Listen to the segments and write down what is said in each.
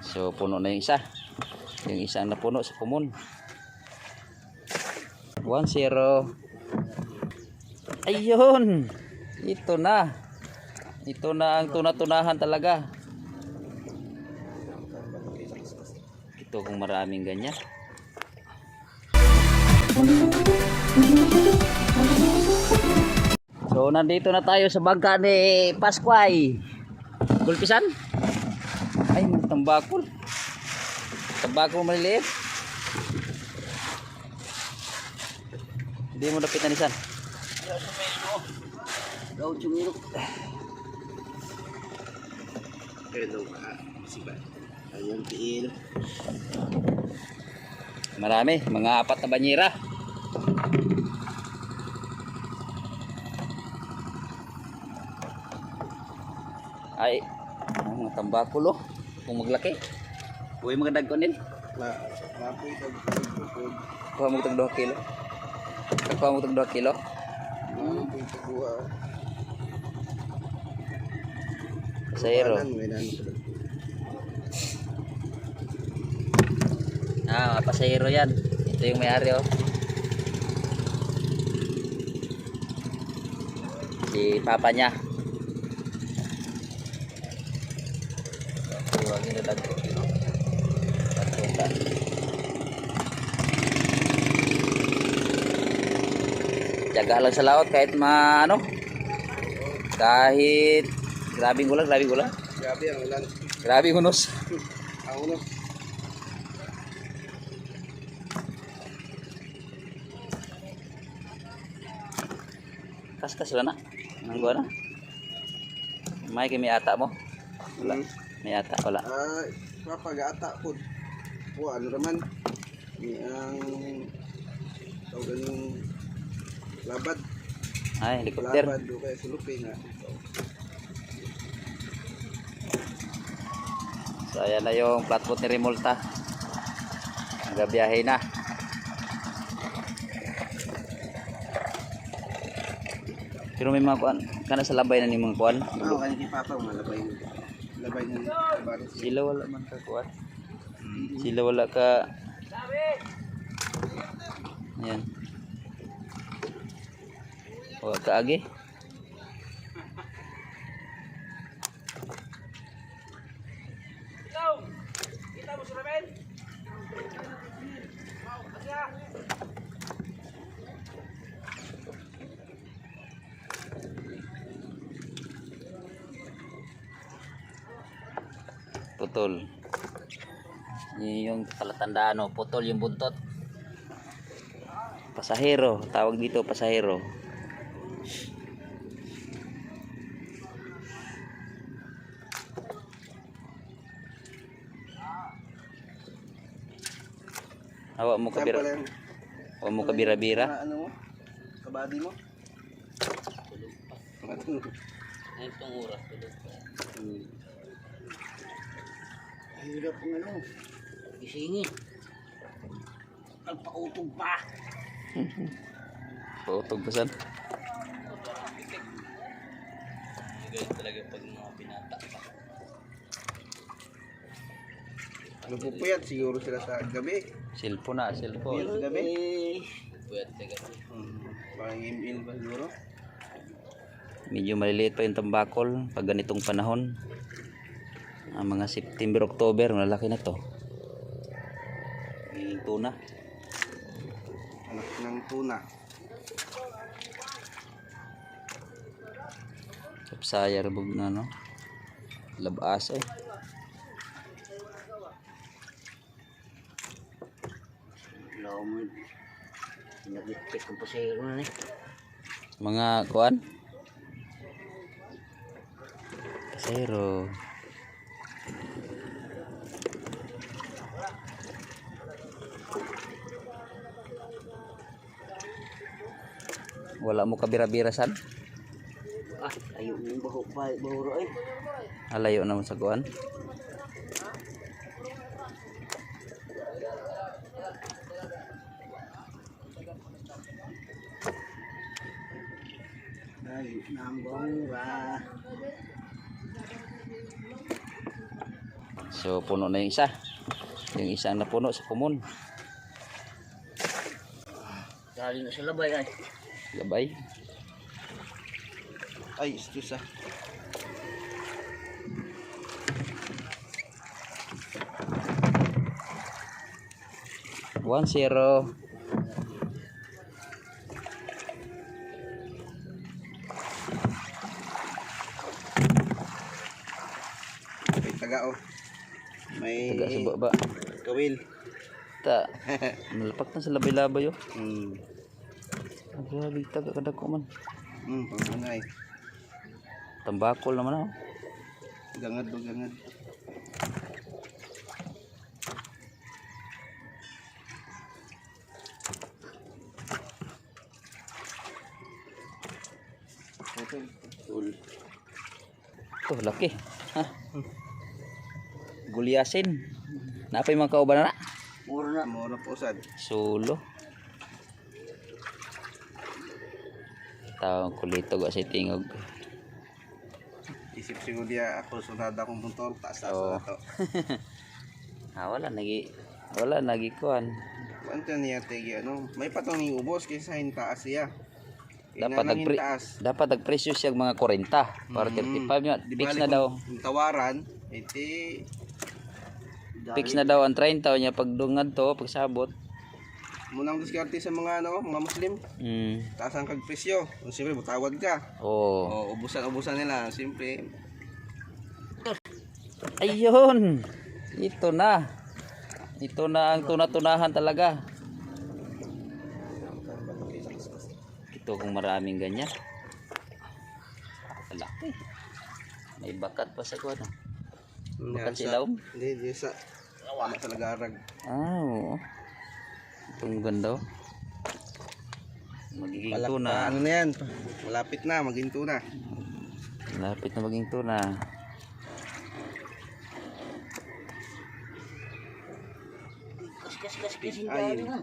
So puno na yung isa. Yung isang napuno sa common. 1-0. Ayun. Ito na. Ito na ang tunatunahan talaga. Ito kung maraming ganyan. So nandito na tayo sa bangka ni Pasquay. Gulpisan? Ay, tambakol. Tambakol maliliit. Hindi mo dapitan isan. Daw cumiro. Hello siba. Ayun tiil. Marami, mga 4 na banyera. Ay, mga tambakol oh. Kung maglaki. Uy, mga dagkonin. Lapoy tag. Kuha mo tag 2 kilo. Kuha mo tag 2 kilo. Lapoy tag duha. Pasahero. Ah, pasahero yan. Ito yung may-ari oh. Si papa niya. Huwag nyo na dagko. Pagpunta. Tiyaga lang sa laot kahit ano. Kahit grabing ulan. Grabe ang ulan. Grabing unos. Ang unos. Kaskas wala na. Nang na. May kimi ata mo. Wala. May ata wala. Ay, papagata po. O ano raman? Ni ang tawag ng labad. Ay, helicopter. Labad do kay sulupin nga. So ayan na yung flatboat ni Remolta. Nagabiyahe na. Pero may mga kuan, kana sa labay na ni mga kuan. Oo, kaya ni Papa malabay mo. Labay ng baris. Sila wala man ka kuan. Sila wala ka. Ayan. Wala ka agi. Kita mo suraben? Putol. Yun yung palatandaan, putol yung buntot. Pasahero, tawag dito pasahero. Hawa mo kabira. Hawa mo kabira-bira. Ano mo? Kabadi mo? Itong oras tulog pa. Hirap ng ano. Gisingin. Nagpautog pa. Pautog pa san? Ganyan talaga pag mga binata pa. Ano po puyat siguro sila sa gabi. Cellphone na, cellphone. Sa gabi. Pwede sa gabi. Parang email ba siguro? Medyo maliliit pa yung tambakol pag ganitong panahon. Ang mga September, October, malaki na to. Yung tuna. Anak ng tuna. Sapsaya rabog na no. Labas eh. Law mo. Nagipit ko pa sa iyo na eh. Mga kuan. Pasero. Wala mo kabira-bira san? Ayo mo bahuro eh. Alayo naman sa kuan. Ay, nambong ba. So puno na yung isa. Yung isang napuno sa kumon. Dali na sa labay ay. Gabay. Ay, excuse ah. One zero. May taga oh. May Taga sa baba. kawil. Ta. Malapak na sa labay-labay oh. Hmm. Ang grabe taga kada ko man. Pangangay. Tambakol naman oh. Gangad do gangad. Tul. Tuh laki. Ha. Gulyasin. Napay mga kauban na. Mura na. Mura po sad. Sulo. Tawang kulito ga si tingog. Isip siguro dia ako sunada kong motor taas Oo. na to. Wala nagi kuan. Anto niya tigi ano, may patong ni ubos kaysa hintaas siya. Dapat dapat nagpresyo siya mga 40 para 35 nya. Fix na daw. Yung tawaran, iti Fix na daw ang 30 nya pagdungad to, pagsabot. munang diskarte sa mga ano, mga Muslim. Taas ang kag presyo. Kung siyempre butawad ka. Oh. O ubusan nila, siyempre. Ayun. Ito na. Ito na ang tunatunahan talaga. Ito kung maraming ganyan. Malaki. May bakat pa sa kuwan. Bakat silaw. Hindi, sa tama sa lagarag. Oo. Itong ganda oh. Magiging tuna. Ano na yan? Malapit na, maging tuna. Malapit na maging tuna. Kas Ayun. na.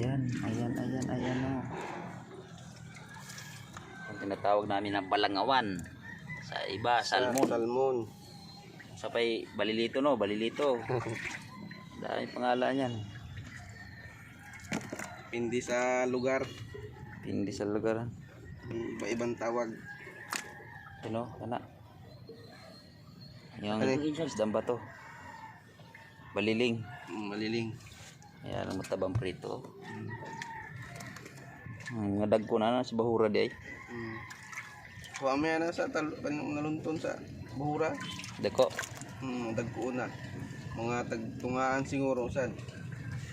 Ayan oh. Ang tinatawag namin na balangawan. Sa iba, salmon. Salmon. Sapay balilito no, balilito. Dahil pangalan yan. Pindi sa lugar. Hindi sa lugar. Iba-ibang tawag. Ano, kana. Yung Ano? isdang bato. Baliling. Maliling. Ayan ang matabang prito. Ngadag ko na sa bahura di ay. Huwag may na sa nalunton sa buhura. Dako. Dagko na. Mga tagtungaan siguro sad.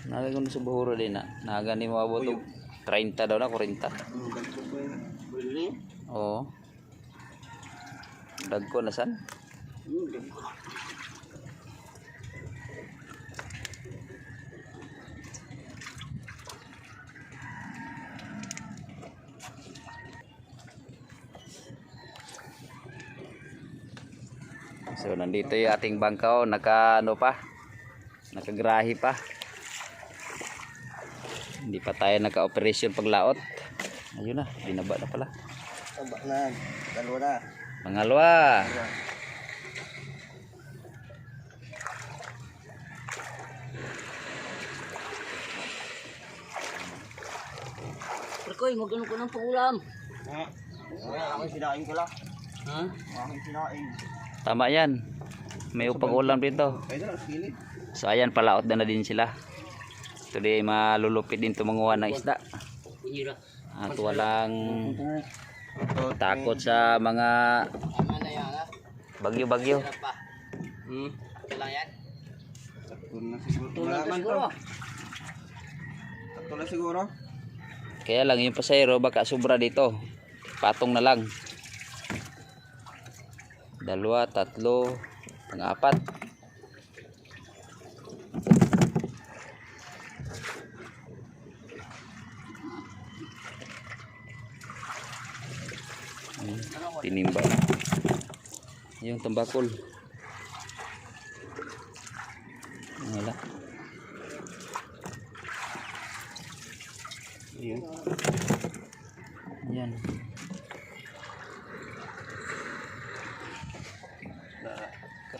Nalagay ko sa bahura din na. Nagani mo abot og 30 daw na 40. Dagko ko na. Bili. Oo. Dagko na san? So nandito yung ating bangkaw, nakagrahi pa. Hindi pa tayo naka-operasyon paglaot. Ayun na, binaba na pala. Taba na. Dalawa na. Pangalawa. Perkoy, magano ko ng pangulam. Ha? Ako sinain ko lang. Ha? Ako sinain. Tama yan. May upang ulam dito. Ay na, sili. So ayan, palaot na din sila. Today malulupit din tumanguha ng isda. Hira. At walang takot sa mga Tama na yan ha. bagyo-bagyo. Hirap pa. Kailan yan? Tatlo na siguro. Tulad na Malapit siguro. to. Tatlo na siguro. Kaya lang yung pasayro baka sobra dito. Patong na lang. 2, 3, pang-4. Tinimba. Yung tambakol. Wala. Ayun. Yan.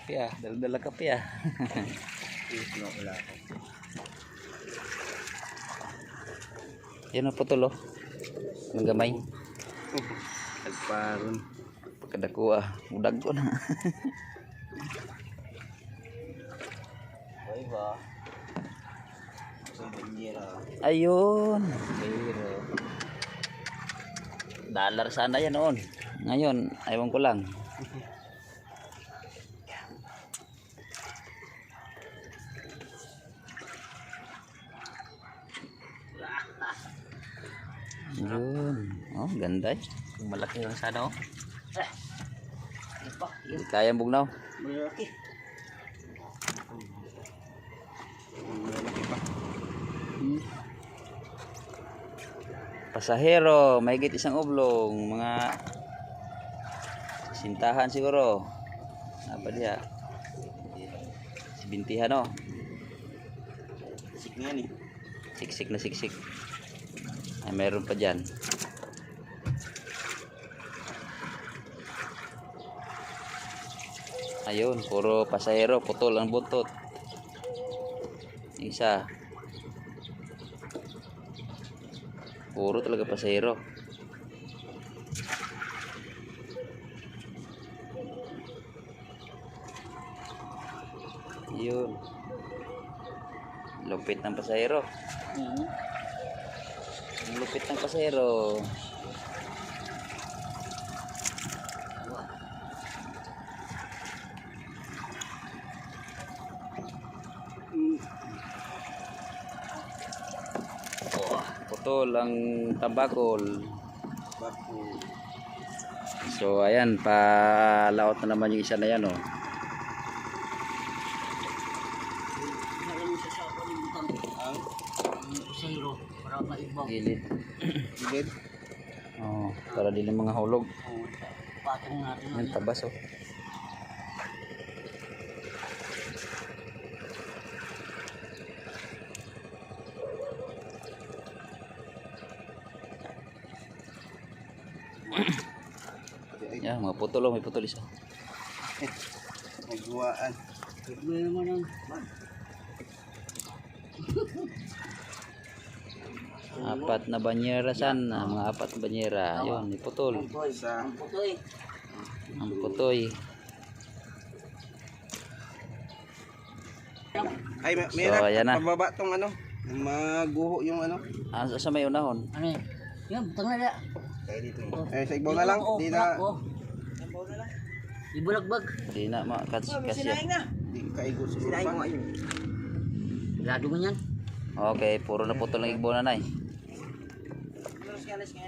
Kape ah. Dala-dala kape ah. Wala ako. Yan ang putol oh. Ang gamay. Nagparon. Pagkadako ah. Udag ko na. Okay ba? Sa banyera. Ayun. Pero, Dollar sana yan noon. Ngayon, ayaw ko lang. Yun. Oh, ganda eh. Malaki lang sana oh. iba. Hindi kayang bugnaw. Malaki. Malaki pa. Pasahero, mahigit isang oblong. Mga sintahan siguro. Apa dia? Sibintihan oh. Sik nga ni. Siksik na siksik. Ay, meron pa dyan. Ayun, puro pasahero. Putol ang buntot. Isa. Puro talaga pasahero. Yun. Lupit ng pasahero. Ang lupit ng pasahero. Putol ang tambakol. Bapo. So ayan, pa-laot na naman yung isa na yan oh. Zero. Para maibang. Gilid. Gilid. Oh, para dili mga hulog. Patong natin. Yan tabas oh. Yan, mga putol oh, may putol isa. Nagguwaan. May naman ang Apat na banyera sana, mga apat na banyera. Yun, may putol. Isa. ang putoy. Ang putoy. Ay, So, mayroon. ayan na. Pababa tong ano. Maguho yung ano. Ah, sa may unahon. Ano yan? Yan, butang na na. Kaya dito. Eh, sa igbaw na lang. Di na. Ibulagbag. Hindi na makasya. Di kaigo siguro pa. Lado mo yan. Okay, puro na putol ng igbo na nay.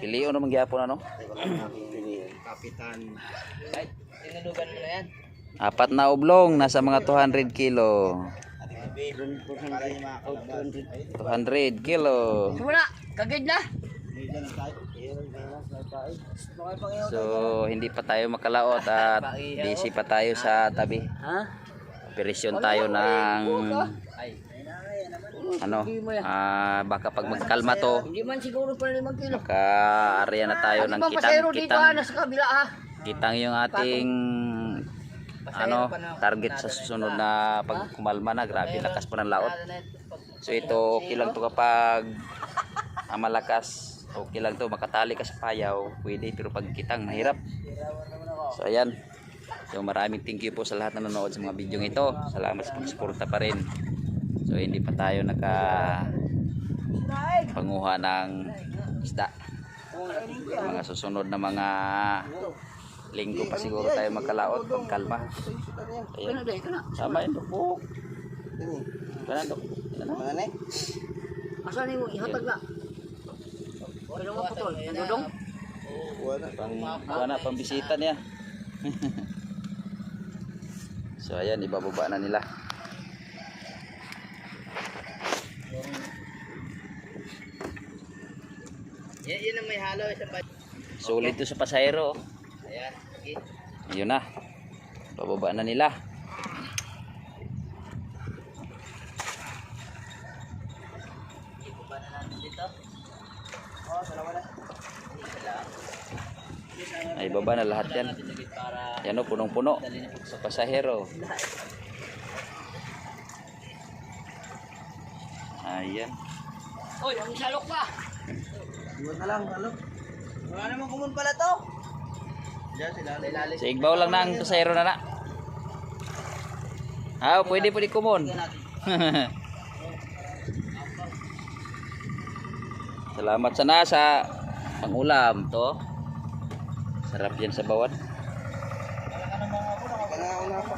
Piliyo na mangyapon ano? Kapitan. Tinalugan mo na yan. Apat na oblong, nasa mga 200 kilo. 200 kilo. Wala, kagad na. So, hindi pa tayo makalaot at busy pa tayo sa tabi. Ha? Operasyon tayo ng ano, baka pag magkalma to, Hindi man siguro pa 5 kilo. maka-area na tayo ng Pasero dito ha, kitang nasa kabila ha. kitang yung ating ano, target sa susunod na pag kumalma na. Grabe, lakas po ng laot. So ito, okay lang to kapag malakas. Okay lang to, makatali ka sa payaw, pwede. Pero pag kitang, mahirap. So ayan. So maraming thank you po sa lahat na nanonood sa mga video ito. Salamat sa pagsuporta pa rin. So hindi pa tayo panguha ng isda. Mga susunod na mga linggo pa siguro tayo magkalaot pag kalma. Ayan. Sama yun, po. Kanan, Dok. Mana ni? Asa ni mo ihatag na? Pero mo putol, dudong. Wala. Pambisita niya. So ayan, ibababa na nila. Yan ang may halo sa Sulit to sa pasahero. Ayan, okay. Ayun na. Bababa na nila. Ibaba na natin dito. Ay, baba na lahat yan. Natin sa gitna. Yan o, punong-puno sa pasahero. Ayan. Oy, ang salok pa. Iwan na lang, ano? Wala naman kumun pala to. Diyan sila. Sa igbaw lang na ang pasahero na na. Ah, pwede kumon. Salamat sana sa pangulam to. Sarap yan sa bawat. Una pa.